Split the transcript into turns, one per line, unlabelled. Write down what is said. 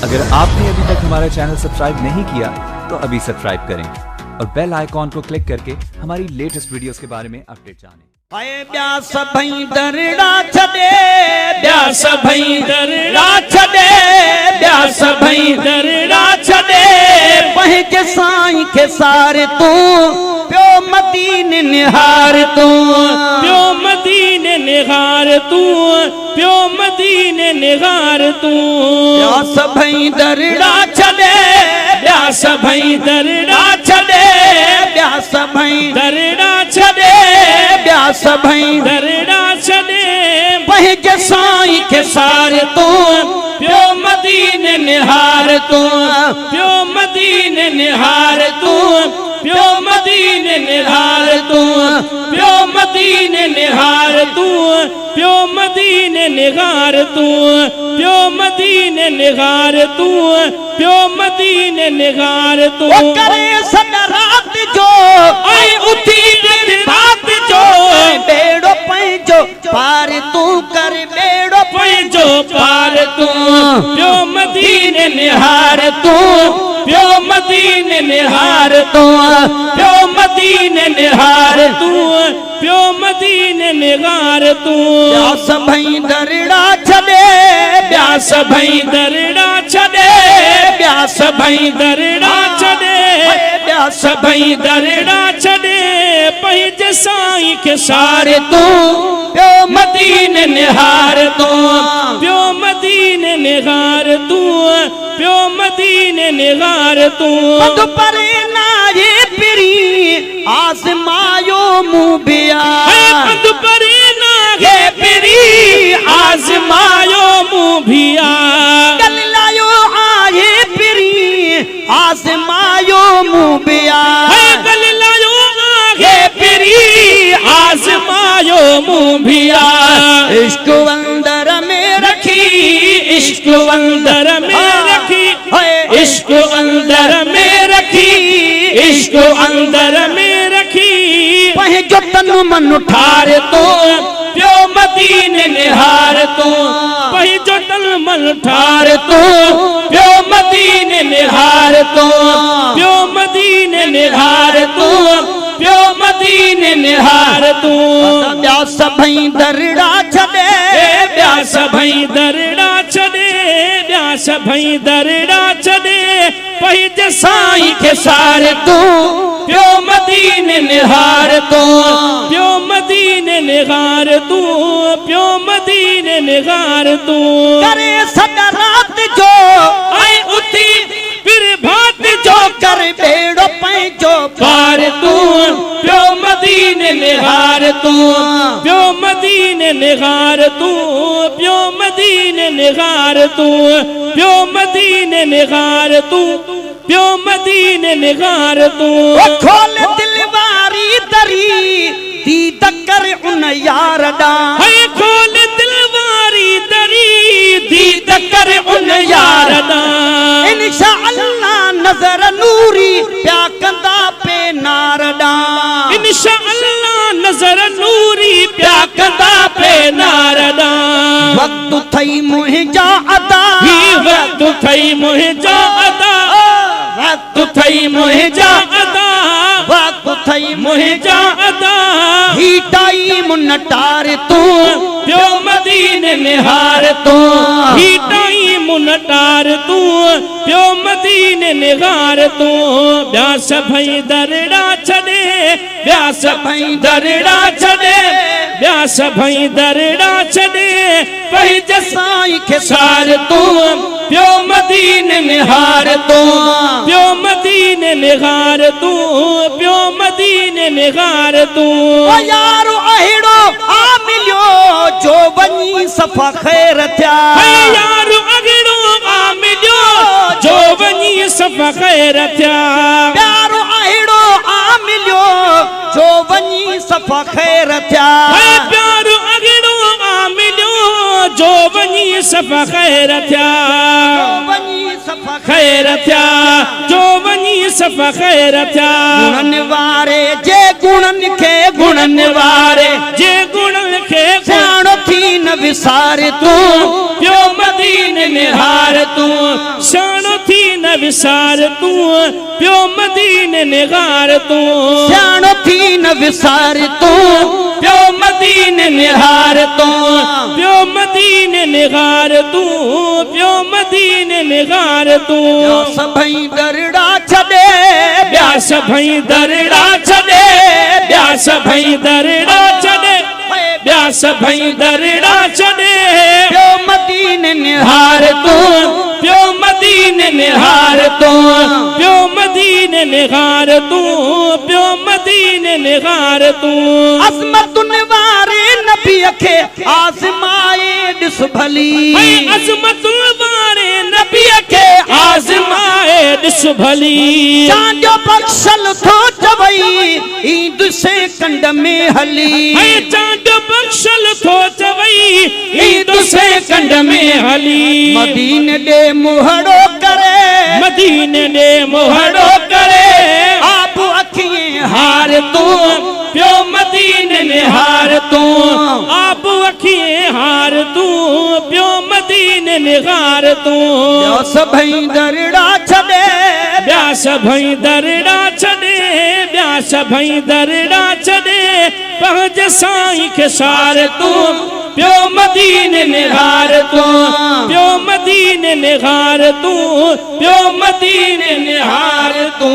अगर आपने अभी तक हमारा चैनल सब्सक्राइब नहीं किया तो अभी सब्सक्राइब करें और बेल आइकॉन को क्लिक करके हमारी लेटेस्ट वीडियोस के बारे में अपडेट जानें।
हाय ब्यास भई दरड़ा छदे, ब्यास भई दरड़ा छदे, ब्यास भई दरड़ा छदे, पहुंच साईं के सारे तू प्यो मदीने निहार तू, प्यो मदीने निहार तू, प्यो मदीने निहार तू। ब्यास भई दरड़ा छदे, ब्यास भई दरड़ा छदे, ब्यास भई दरड़ा छदे, ब्यास भई दरड़ा छदे, पहुंच साईं के सारे तू प्यो मदीने निहार तू, प्यो मदीने निहार तू, प्यो मदीने निहार तू, प्यो मदीने निहार तू, प्यो मदीने निहार तू, प्यो मदीने निहार तू, प्यो मदीने निहार तू। करे सदा रात जो आई उठी बात जो, बेड़ो पैजो पार तू कर, बेड़ो पैजो पार तू, प्यो मदीने निहार तू, प्यो मदीने निहार तू, प्यो मदीने निहार तू, प्यो मदीने निहार तू। ब्यास भई दरड़ा छदे, ब्यास भई दरड़ा छदे, ब्यास भई दरड़ा छदे, ब्यास भई दरड़ा छदे, पहुंच साईं के सारे तू प्यो मदीने निहार तू, प्यो मदीने निहार तू, प्यो मदीने निहार तू। पद परे नाये पिरी आजमायो मुबिया, पद परे नाये पिरी आजमायो मुबिया, गल लायो आये पिरी आजमायो मुबिया, गल लायो आये पिरी आजमायो मुबिया। इश्क अंदर में रखी, इश्क अंदर में रखी, इश्क अंदर में रखी, इश्क अंदर में रखी, पहुंचो तन मन ठार तो प्यो मदीने निहार तू, पहुंचो तन मन ठार तो प्यो मदीने निहार तू, प्यो मदीने निहार तू, प्यो मदीने निहार तू। ब्यास भई दरड़ा छदे, ब्यास भई दरड़ा छदे, ब्यास भई दरड़ा छदे, पहुंच साईं के सारे तू प्यो मदीने निहार तू, प्यो मदीने निहार तू, प्यो मदीने निहार तू। करे सदा रात जो आई उठी फिर भात जो, कर बेड़ो पैजो पार तू प्यो मदीने निहार तू, प्यो मदीने निहार तू, प्यो मदीने निहार तू, प्यो मदीने निहार तू, प्यो मदीने निहार तू। खोल दिलवारी दरी दीद कर उन यार दा, खोल दिलवारी दरी दीद कर उन यार दा, इंशाअल्लाह नजर नूरी प्या कंदा पे नारदा, इंशाअल्लाह नजर नूरी प्या कंदा पे नारदा। वक्त थई मुहिंजा अदा, वक्त थई मुहिंजा अदा, वक्त थई मुहिंजा अदा, वक्त थई मुहिंजा अदा, ही टाइम नटार तू प्यो मदीने निहार तू, ही टाइम नटार तू प्यो मदीने निहार तू। ब्यास भई दरड़ा छदे, ब्यास भई दरड़ा छदे, ब्यास भई दरड़ा छदे, पहुंच साईं के सार तू प्यो मदीने निहार तू, प्यो मदीने निहार तू, प्यो मदीने निहार तू। ओ यारो अहिड़ो आ मिलियो जो वनी सफ़ा खैर थिया, यारो अहिड़ो आ मिलियो जो वनी सफ़ा खैर थिया, प्यारो अहिड़ो आ मिलियो जो वनी सफ़ा खैर थिया, प्यारो अहिड़ो आ मिलियो जो वनी सफ़ा खैर थिया, वनी सफ़ा खैर थिया, जो वनी सफ़ा खैर थिया। गुणन वारे जे गुणन खे, गुणन वारे जे गुणन खे सियाणो थी न विसार तू प्यो मदीने निहार तू,
शानो थी न विसार तू प्यो मदीने निगार तू
सियाणो थी न विसार तू
प्यो मदीने निहार तू प्यो मदीने निगार तू प्यो मदीने निगार तू
सभई दरड़ा छॾे
ब्यास भई दरड़ा छॾे ब्यास भई दरड़ा छॾे ब्यास भई दरड़ा छॾे
प्यो मदीने निहार
हार तू प्यो मदीने निहार तू प्यो मदीने निहार तू प्यो मदीने निहार तू
अज़मतुन वारे नबी खे आज़माए ॾिस भली
अज़मतुल वारे नबी खे आज़माए ॾिस भली
चांजो बख्शल थो चवई ईंद से कंड में हली
चांजो बख्शल थो चवई ईंद से कंड में हली
मदीने ॾे मुहड़ो करे
मदीने ॾे मुहड़ो करे
आप अखिएं
हार तू प्यो मदीने निहार तू आप अखिएं हार तू प्यो मदीने निहार तू
सभई दरड़ा छॾे
ब्यास भई दरड़ा छॾे ब्यास भई दरड़ा छॾे पंहिंज साईं खे सार तू प्यो मदीने निहार तू प्यो मदीने निहार तू प्यो मदीने निहार तू